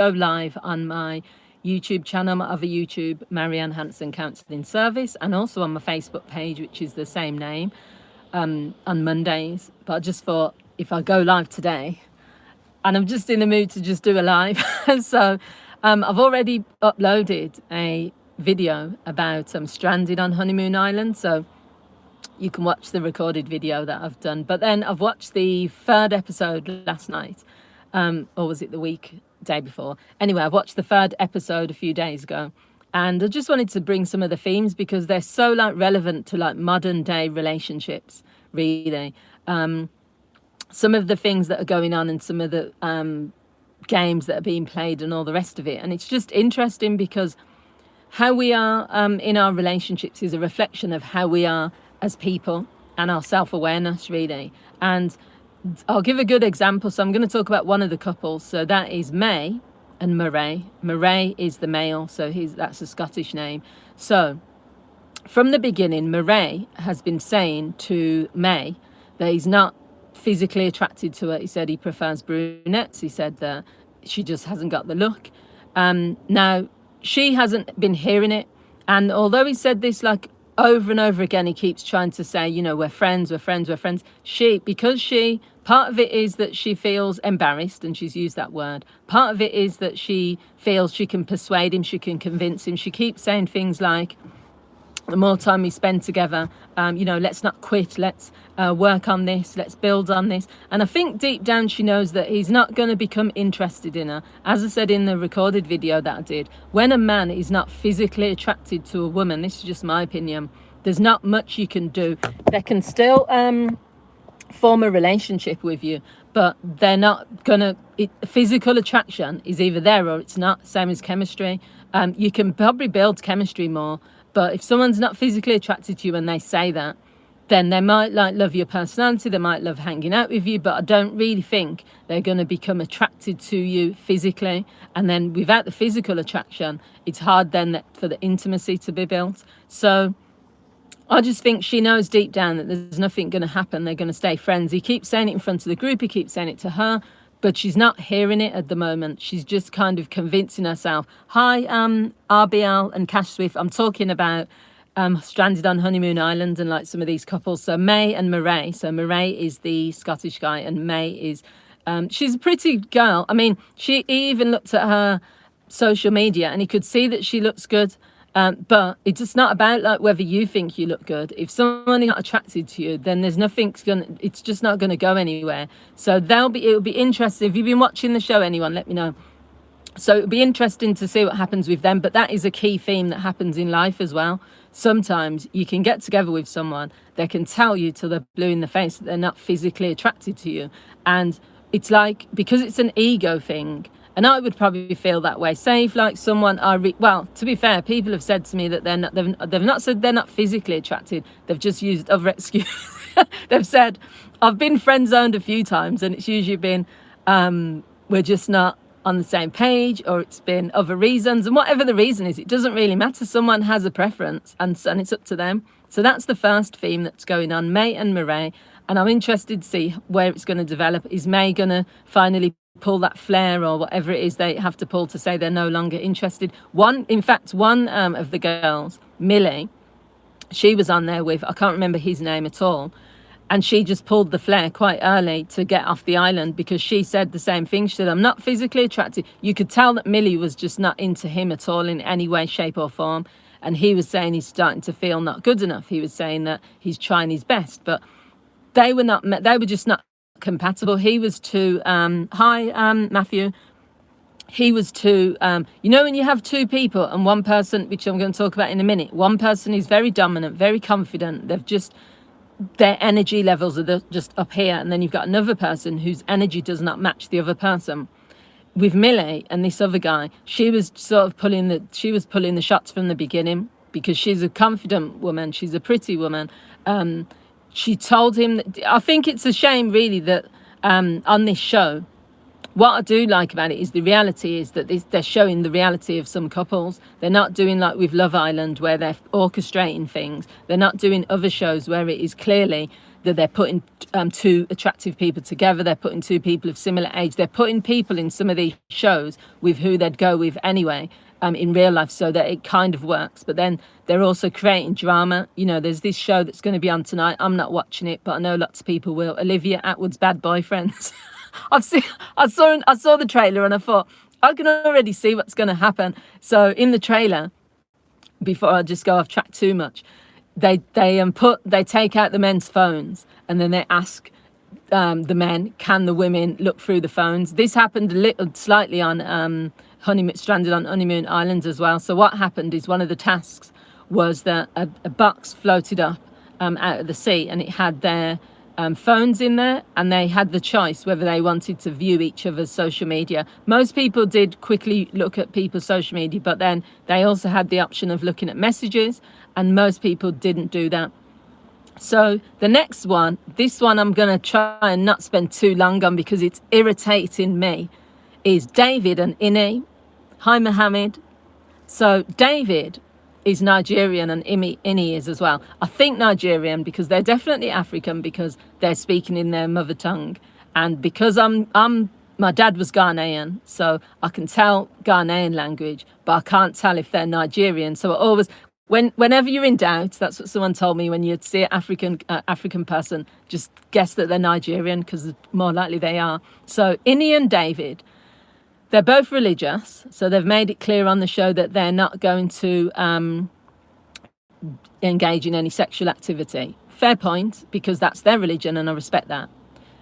live on my YouTube channel, my other YouTube, Marianne Hanson Counselling Service, and also on my Facebook page, which is the same name, on Mondays. But I just thought, if I go live today, and I'm just in the mood to just do a live, so I've already uploaded a video about stranded on Honeymoon Island, so you can watch the recorded video that I've done. But then I've watched the third episode last night, or was it the day before? Anyway, I've watched the third episode a few days ago, and I just wanted to bring some of the themes because they're so relevant to modern day relationships, really. Some of the things that are going on and some of the games that are being played and all the rest of it. And it's just interesting because how we are in our relationships is a reflection of how we are as people and our self-awareness, really. And I'll give a good example. So I'm going to talk about one of the couples. So that is May and Murray. Murray is the male, so that's a Scottish name. So from the beginning, Murray has been saying to May that he's not physically attracted to her. He said he prefers brunettes. He said that she just hasn't got the look. Now, she hasn't been hearing it. And although he said this over and over again, he keeps trying to say, we're friends. Part of it is that she feels embarrassed, and she's used that word. Part of it is that she feels she can persuade him, she can convince him. She keeps saying things like, the more time we spend together, let's not quit, let's work on this, let's build on this. And I think deep down she knows that he's not going to become interested in her. As I said in the recorded video that I did, when a man is not physically attracted to a woman, this is just my opinion, there's not much you can do. They can still form a relationship with you, but they're not gonna, physical attraction is either there or it's not, same as chemistry. You can probably build chemistry more, but if someone's not physically attracted to you and they say that, then they might love your personality, they might love hanging out with you, but I don't really think they're going to become attracted to you physically. And then without the physical attraction, it's hard then for the intimacy to be built. So I just think she knows deep down that there's nothing going to happen. They're going to stay friends. He keeps saying it in front of the group, he keeps saying it to her, but she's not hearing it at the moment. She's just kind of convincing herself. Hi, RBL and Cash Swift. I'm talking about stranded on Honeymoon Island and some of these couples. So May and Murray. So Murray is the Scottish guy and May is, she's a pretty girl. I mean, he even looked at her social media and he could see that she looks good. But it's just not about whether you think you look good. If someone is not attracted to you, then there's it's just not going to go anywhere. So it'll be interesting. If you've been watching the show, anyone, let me know. So it'll be interesting to see what happens with them. But that is a key theme that happens in life as well. Sometimes you can get together with someone, they can tell you till they're blue in the face that they're not physically attracted to you. And it's because it's an ego thing. And I would probably feel that way. Say if someone to be fair, people have said to me that they've not said they're not physically attracted. They've just used other excuses. They've said, I've been friend zoned a few times and it's usually been, we're just not on the same page, or it's been other reasons. And whatever the reason is, it doesn't really matter. Someone has a preference and it's up to them. So that's the first theme that's going on, May and Murray. And I'm interested to see where it's going to develop. Is May going to finally pull that flare or whatever it is they have to pull to say they're no longer interested? One of the girls, Millie, she was on there with, I can't remember his name at all, and she just pulled the flare quite early to get off the island because she said the same thing. She said, I'm not physically attracted. You could tell that Millie was just not into him at all in any way, shape or form. And he was saying he's starting to feel not good enough. He was saying that he's trying his best, but they were just not compatible. He was too, Matthew. He was too, when you have two people and one person, which I'm going to talk about in a minute, one person is very dominant, very confident. Their energy levels are just up here. And then you've got another person whose energy does not match the other person. With Millie and this other guy, she was sort of pulling the shots from the beginning because she's a confident woman. She's a pretty woman. She told him that, I think it's a shame really that on this show, what I do like about it is the reality is that they're showing the reality of some couples. They're not doing with Love Island where they're orchestrating things. They're not doing other shows where it is clearly that they're putting two attractive people together. They're putting two people of similar age. They're putting people in some of these shows with who they'd go with anyway in real life, so that it kind of works. But then they're also creating drama. You know, there's this show that's going to be on tonight. I'm not watching it, but I know lots of people will. Olivia Attwood's Bad Boyfriends. I saw the trailer and I thought, I can already see what's going to happen. So in the trailer, before I just go off track too much, they take out the men's phones and then they ask the men, can the women look through the phones? This happened slightly on stranded on Honeymoon Island as well. So what happened is one of the tasks was that a box floated up out of the sea, and it had their phones in there, and they had the choice whether they wanted to view each other's social media. Most people did quickly look at people's social media, but then they also had the option of looking at messages, and most people didn't do that. So the next one, this one I'm going to try and not spend too long on because it's irritating me, is David and Ini. Hi, Mohammed. So David is Nigerian and Ini is as well. I think Nigerian because they're definitely African because they're speaking in their mother tongue. And because my dad was Ghanaian, so I can tell Ghanaian language, but I can't tell if they're Nigerian. So I always, whenever you're in doubt, that's what someone told me, when you see an African person, just guess that they're Nigerian because more likely they are. So Ini and David, they're both religious, so they've made it clear on the show that they're not going to engage in any sexual activity. Fair point, because that's their religion and I respect that.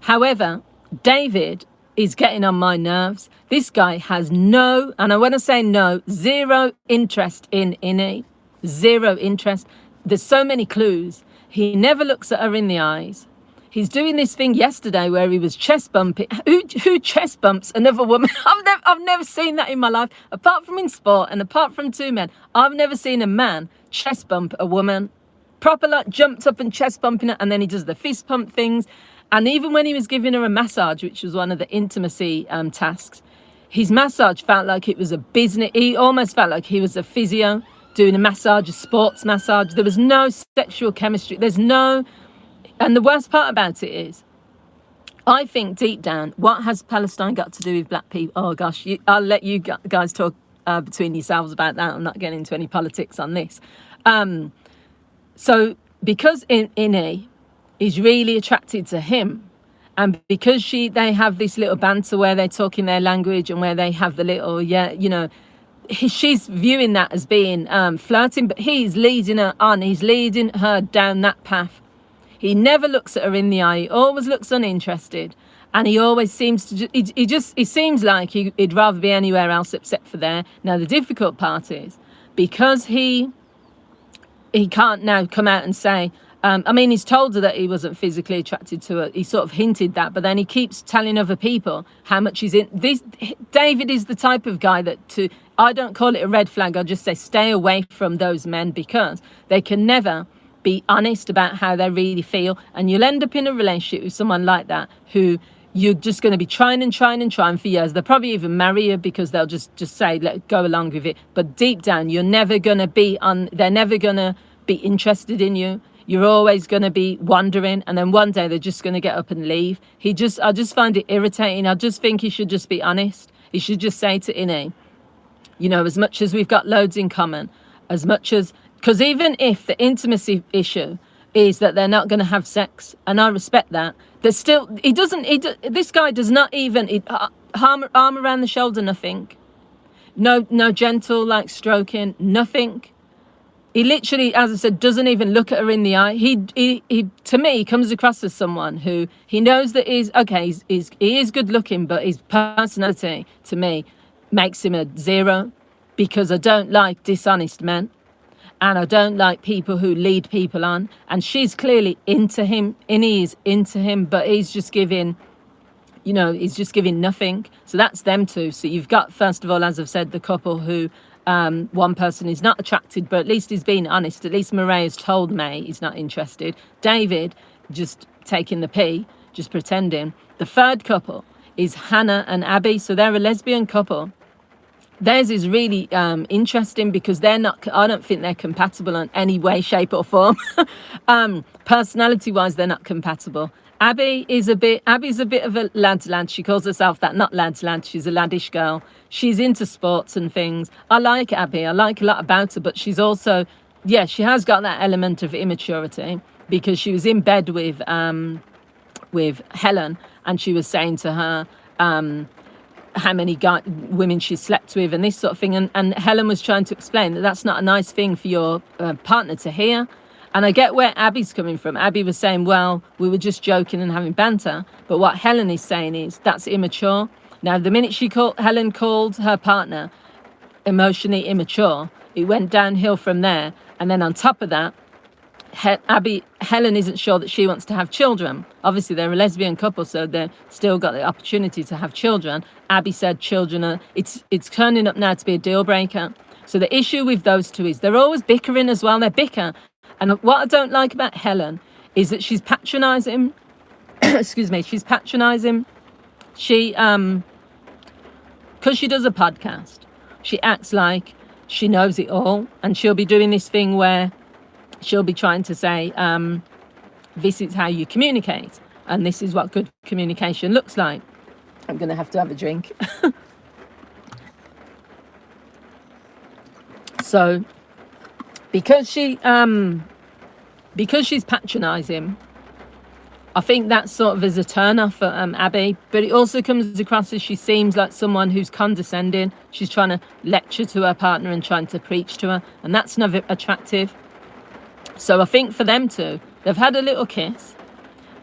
However, David is getting on my nerves. This guy has no, and I want to say no, zero interest in Ini. Zero interest. There's so many clues. He never looks at her in the eyes. He's doing this thing yesterday where he was chest bumping. Who chest bumps another woman? I've never seen that in my life. Apart from in sport and apart from two men, I've never seen a man chest bump a woman. Proper like jumped up and chest bumping her, and then he does the fist pump things. And even when he was giving her a massage, which was one of the intimacy tasks, his massage felt like it was a business. He almost felt like he was a physio doing a massage, a sports massage. There was no sexual chemistry. There's no... And the worst part about it is, I think deep down, what has Palestine got to do with black people? Oh gosh, I'll let you guys talk between yourselves about that. I'm not getting into any politics on this. So because Ini is really attracted to him, and because they have this little banter where they talk in their language and where they have the little, she's viewing that as being flirting, but he's leading her on. He's leading her down that path. He never looks at her in the eye. He always looks uninterested. And he always seems to... He seems like he'd rather be anywhere else except for there. Now, the difficult part is, because he can't now come out and say... he's told her that he wasn't physically attracted to her. He sort of hinted that, but then he keeps telling other people how much he's in... David is the type of guy that I don't call it a red flag. I just say stay away from those men because they can never... be honest about how they really feel, and you'll end up in a relationship with someone like that who you're just going to be trying for years. They'll probably even marry you because they'll just say, let go along with it. But deep down, you're never going to be they're never going to be interested in you. You're always going to be wondering, and then one day they're just going to get up and leave. I just find it irritating. I just think he should just be honest. He should just say to Ini, as much as we've got loads in common, as much as, because even if the intimacy issue is that they're not going to have sex, and I respect that, there's still, this guy does not even, arm around the shoulder, nothing. No gentle, like, stroking, nothing. He literally, as I said, doesn't even look at her in the eye. He to me, comes across as someone who, he knows that he is good looking, but his personality, to me, makes him a 0, because I don't like dishonest men. And I don't like people who lead people on. And she's clearly into him, and he is into him, but he's just giving nothing. So that's them two. So you've got, first of all, as I've said, the couple who one person is not attracted, but at least he's being honest. At least Murray has told May he's not interested. David just taking the pee, just pretending. The third couple is Hannah and Abby. So they're a lesbian couple. theirs is really interesting because they're not. I don't think they're compatible in any way, shape, or form. Personality-wise, they're not compatible. Abby's a bit of a lad's lad. She calls herself that, not lad's lad. She's a laddish girl. She's into sports and things. I like Abby. I like a lot about her, but she's also, yeah, she has got that element of immaturity because she was in bed with Helen, and she was saying to her how many women she slept with and this sort of thing. And Helen was trying to explain that that's not a nice thing for your partner to hear. And I get where Abby's coming from. Abby was saying, well, we were just joking and having banter. But what Helen is saying is that's immature. Now, the minute Helen called her partner emotionally immature, it went downhill from there. And then on top of that, Helen isn't sure that she wants to have children. Obviously, they're a lesbian couple, so they've still got the opportunity to have children. Abby said children are, it's turning up now to be a deal breaker. So the issue with those two is they're always bickering as well. They bicker. And what I don't like about Helen is that she's patronising. Excuse me, she's patronising. She, because she does a podcast, she acts like she knows it all, and she'll be doing this thing where she'll be trying to say, this is how you communicate, and this is what good communication looks like. I'm going to have a drink. So, because she's patronising, I think that sort of is a turn off for Abby, but it also comes across as she seems like someone who's condescending. She's trying to lecture to her partner and trying to preach to her, and that's never attractive. So I think for them two, they've had a little kiss.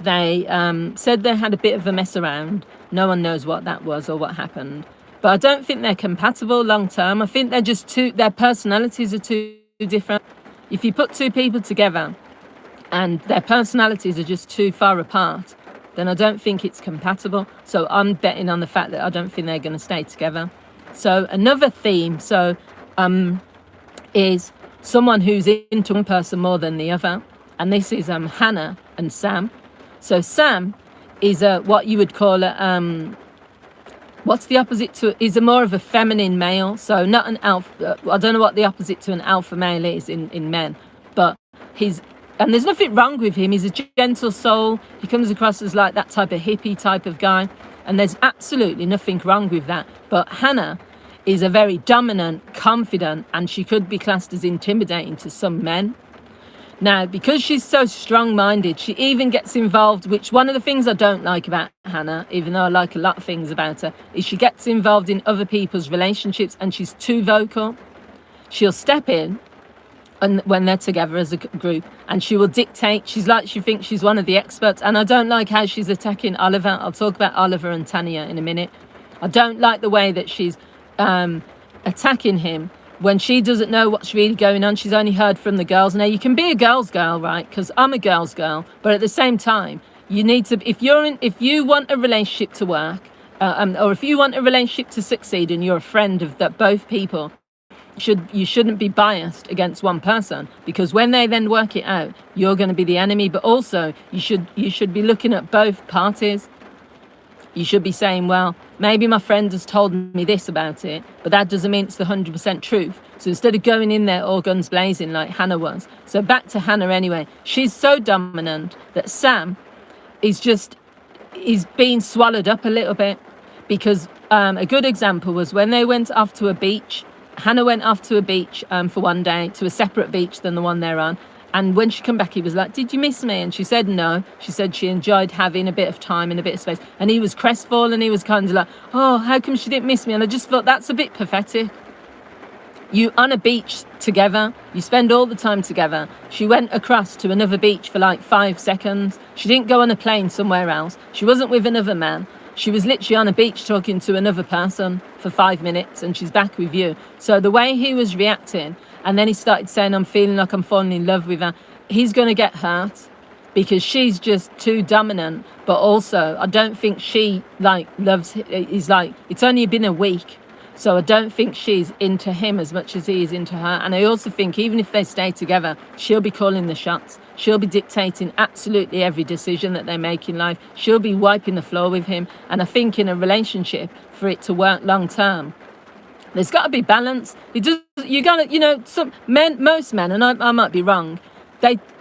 They said they had a bit of a mess around. No one knows what that was or what happened. But I don't think they're compatible long term. I think they're just their personalities are too different. If you put two people together and their personalities are just too far apart, then I don't think it's compatible. So I'm betting on the fact that I don't think they're going to stay together. So another theme is someone who's into one person more than the other. And this is Hannah and Sam. So Sam is what you would call what's the opposite to, is a more of a feminine male. So not an alpha, I don't know what the opposite to an alpha male is in men, but and there's nothing wrong with him. He's a gentle soul. He comes across as like that type of hippie type of guy. And there's absolutely nothing wrong with that. But Hannah is a very dominant, confident, and she could be classed as intimidating to some men. Now, because she's so strong-minded, she even gets involved, which one of the things I don't like about Hannah, even though I like a lot of things about her, is she gets involved in other people's relationships and she's too vocal. She'll step in and when they're together as a group, and she will dictate. She thinks she's one of the experts, and I don't like how she's attacking Oliver. I'll talk about Oliver and Tanya in a minute. I don't like the way that she's attacking him when she doesn't know what's really going on. She's only heard from the girls. Now, you can be a girl's girl, right? Because I'm a girl's girl. But at the same time, you need to, if you want a relationship to work, or if you want a relationship to succeed and you're a friend of that both people, you shouldn't be biased against one person, because when they then work it out, you're going to be the enemy. But also, you should be looking at both parties. You should be saying, well, maybe my friend has told me this about it, but that doesn't mean it's the 100% truth. So instead of going in there all guns blazing like Hannah was. So back to Hannah anyway. She's so dominant that Sam is being swallowed up a little bit, because a good example was when they went off to a beach. Hannah went off to a beach for one day, to a separate beach than the one they're on. And when she came back, he was like, did you miss me? And she said no. She said she enjoyed having a bit of time and a bit of space. And he was crestfallen. He was kind of like, oh, how come she didn't miss me? And I just thought that's a bit pathetic. You on a beach together, you spend all the time together. She went across to another beach for like 5 seconds. She didn't go on a plane somewhere else. She wasn't with another man. She was literally on a beach talking to another person for 5 minutes, and she's back with you. So the way he was reacting, and then he started saying, I'm feeling like I'm falling in love with her, he's going to get hurt because she's just too dominant. But also, I don't think she loves, it's only been a week. So I don't think she's into him as much as he is into her. And I also think even if they stay together, she'll be calling the shots. She'll be dictating absolutely every decision that they make in life. She'll be wiping the floor with him. And I think in a relationship, for it to work long term, There's got to be balance. It does. You got to, you know, some men, most men, and I might be wrong.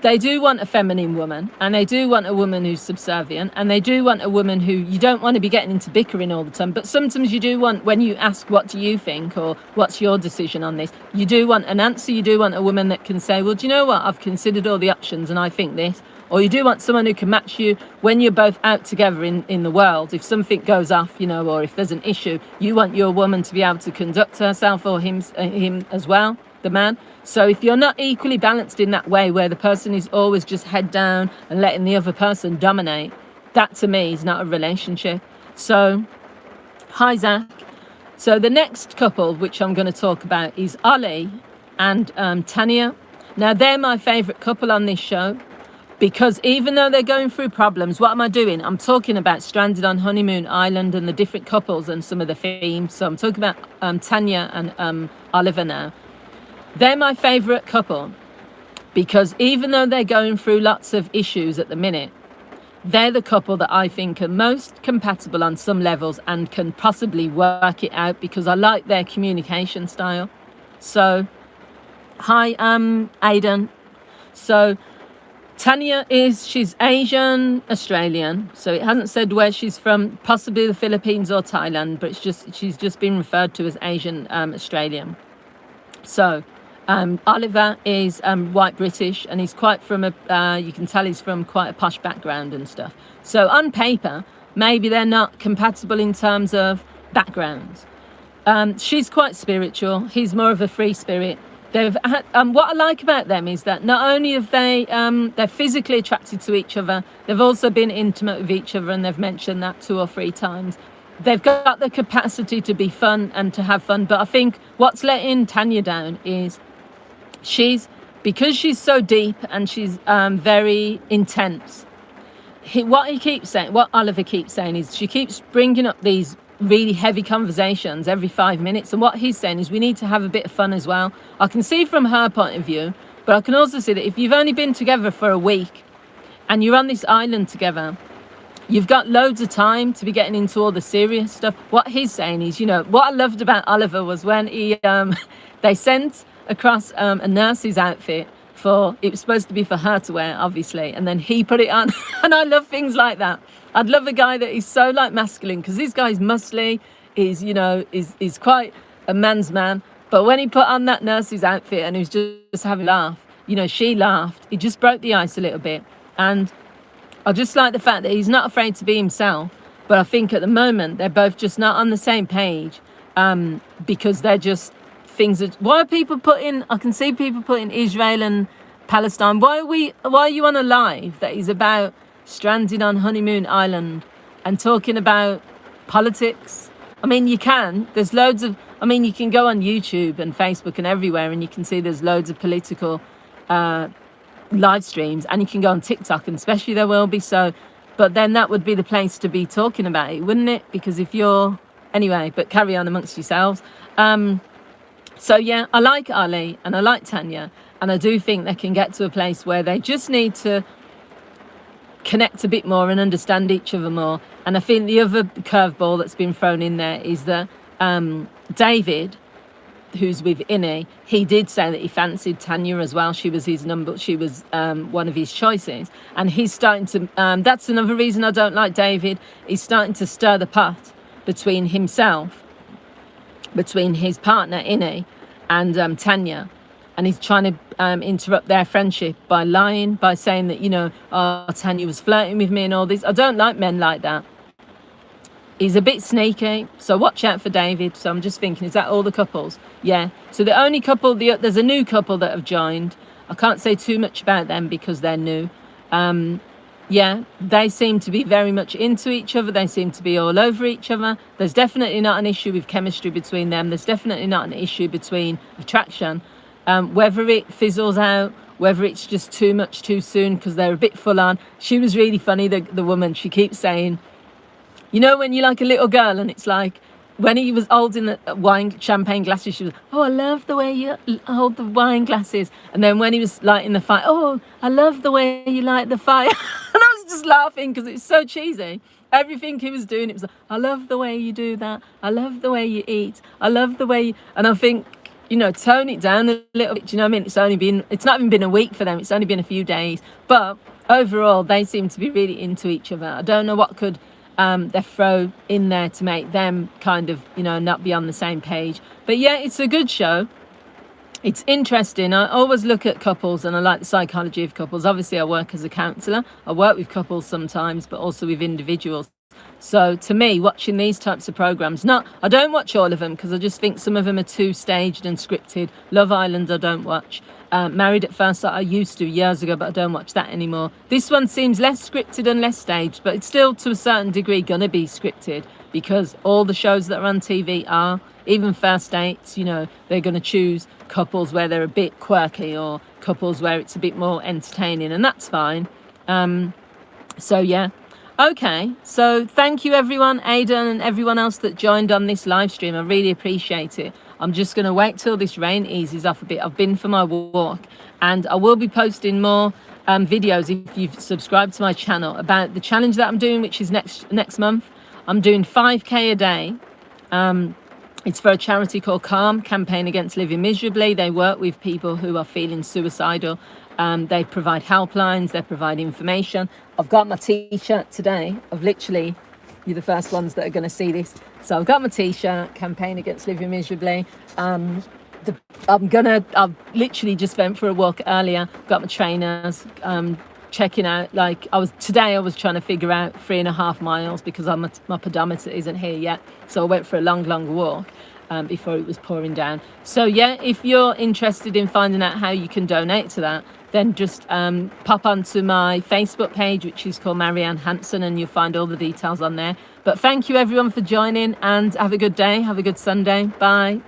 They do want a feminine woman, and they do want a woman who's subservient, and they do want a woman who you don't want to be getting into bickering all the time. But sometimes you do want, when you ask, what do you think, or what's your decision on this, you do want an answer. You do want a woman that can say, well, do you know what? I've considered all the options, and I think this. Or you do want someone who can match you when you're both out together in the world. If something goes off, you know, or if there's an issue, you want your woman to be able to conduct herself, or him as well, the man. So if you're not equally balanced in that way, where the person is always just head down and letting the other person dominate, that to me is not a relationship. So, hi Zach. So the next couple, which I'm going to talk about, is Ollie and Tanya. Now, they're my favourite couple on this show, because even though they're going through problems, what am I doing? I'm talking about Stranded on Honeymoon Island and the different couples and some of the themes. So I'm talking about Tanya and Oliver now. They're my favourite couple because even though they're going through lots of issues at the minute, they're the couple that I think are most compatible on some levels and can possibly work it out, because I like their communication style. So, hi, Aidan. So, Tanya she's Asian Australian, so it hasn't said where she's from, possibly the Philippines or Thailand, but she's just been referred to as Asian Australian. So, Oliver is white British, and he's quite from you can tell he's from quite a posh background and stuff. So on paper, maybe they're not compatible in terms of backgrounds. She's quite spiritual. He's more of a free spirit. They've had, what I like about them is that not only have they're physically attracted to each other, they've also been intimate with each other, and they've mentioned that 2 or 3 times. They've got the capacity to be fun and to have fun. But I think what's letting Tanya down is because she's so deep and she's very intense. What Oliver keeps saying is she keeps bringing up these really heavy conversations every 5 minutes. And what he's saying is we need to have a bit of fun as well. I can see from her point of view, but I can also see that if you've only been together for a week and you're on this island together, you've got loads of time to be getting into all the serious stuff. What he's saying is, you know, what I loved about Oliver was when they sent across a nurse's outfit it was supposed to be for her to wear, obviously, and then he put it on. And I love things like that. I'd love a guy that is so like masculine, because this guy's muscly, is quite a man's man. But when he put on that nurse's outfit and he was just having a laugh, you know, she laughed. It just broke the ice a little bit. And I just like the fact that he's not afraid to be himself. But I think at the moment they're both just not on the same page, because they're just why are people putting, I can see people putting Israel and Palestine. Why are you on a live that is about Stranded on Honeymoon Island and talking about politics? I mean, you can. There's loads of, I mean, you can go on YouTube and Facebook and everywhere, and you can see there's loads of political live streams, and you can go on TikTok, and especially there will be. So, but then that would be the place to be talking about it, wouldn't it? Because if you're, anyway, but carry on amongst yourselves. So yeah, I like Ali and I like Tanya, and I do think they can get to a place where they just need to connect a bit more and understand each other more. And I think the other curveball that's been thrown in there is that David, who's with Innie, he did say that he fancied Tanya as well. She was his number. She was one of his choices, and he's starting to. That's another reason I don't like David. He's starting to stir the pot between his partner Innie and Tanya, and he's trying to interrupt their friendship by lying, by saying that, you know, Tanya was flirting with me and all this. I don't like men like that. He's a bit sneaky, so watch out for David. So I'm just thinking, is that all the couples? Yeah. So the only couple, there's a new couple that have joined. I can't say too much about them because they're new. Yeah, they seem to be very much into each other. They seem to be all over each other. There's definitely not an issue with chemistry between them. There's definitely not an issue between attraction. Whether it fizzles out, whether it's just too much too soon because they're a bit full on. She was really funny, the woman. She keeps saying, you know, when you're like a little girl and it's like, when he was holding the champagne glasses, she was, oh, I love the way you hold the wine glasses. And then when he was lighting the fire, oh, I love the way you light the fire. And I was just laughing because it's so cheesy. Everything he was doing, it was like, I love the way you do that. I love the way you eat. I love the way and I think, tone it down a little bit. Do you know what I mean? It's not even been a week for them. It's only been a few days. But overall, they seem to be really into each other. I don't know what could they throw in there to make them kind of, not be on the same page. But yeah, it's a good show. It's interesting. I always look at couples and I like the psychology of couples. Obviously, I work as a counsellor. I work with couples sometimes, but also with individuals. So to me, watching these types of programs, I don't watch all of them because I just think some of them are too staged and scripted. Love Island, I don't watch. Married at First Sight, I used to years ago, but I don't watch that anymore. This one seems less scripted and less staged, but it's still to a certain degree going to be scripted because all the shows that are on TV are. Even First Dates, they're going to choose couples where they're a bit quirky or couples where it's a bit more entertaining, and that's fine. So yeah. Okay, so thank you everyone, Aidan and everyone else that joined on this live stream. I really appreciate it. I'm just going to wait till this rain eases off a bit. I've been for my walk and I will be posting more videos if you've subscribed to my channel about the challenge that I'm doing, which is next month. I'm doing 5k a day. It's for a charity called CALM, Campaign Against Living Miserably. They work with people who are feeling suicidal. They provide helplines, they provide information. I've got my t-shirt today. You're the first ones that are going to see this. So I've got my t-shirt, Campaign Against Living Miserably. I've literally just went for a walk earlier, got my trainers, checking out, today I was trying to figure out 3.5 miles because my pedometer isn't here yet. So I went for a long walk before it was pouring down. So yeah, if you're interested in finding out how you can donate to that, then just pop onto my Facebook page, which is called Marianne Hanson, and you'll find all the details on there. But thank you everyone for joining and have a good day. Have a good Sunday. Bye.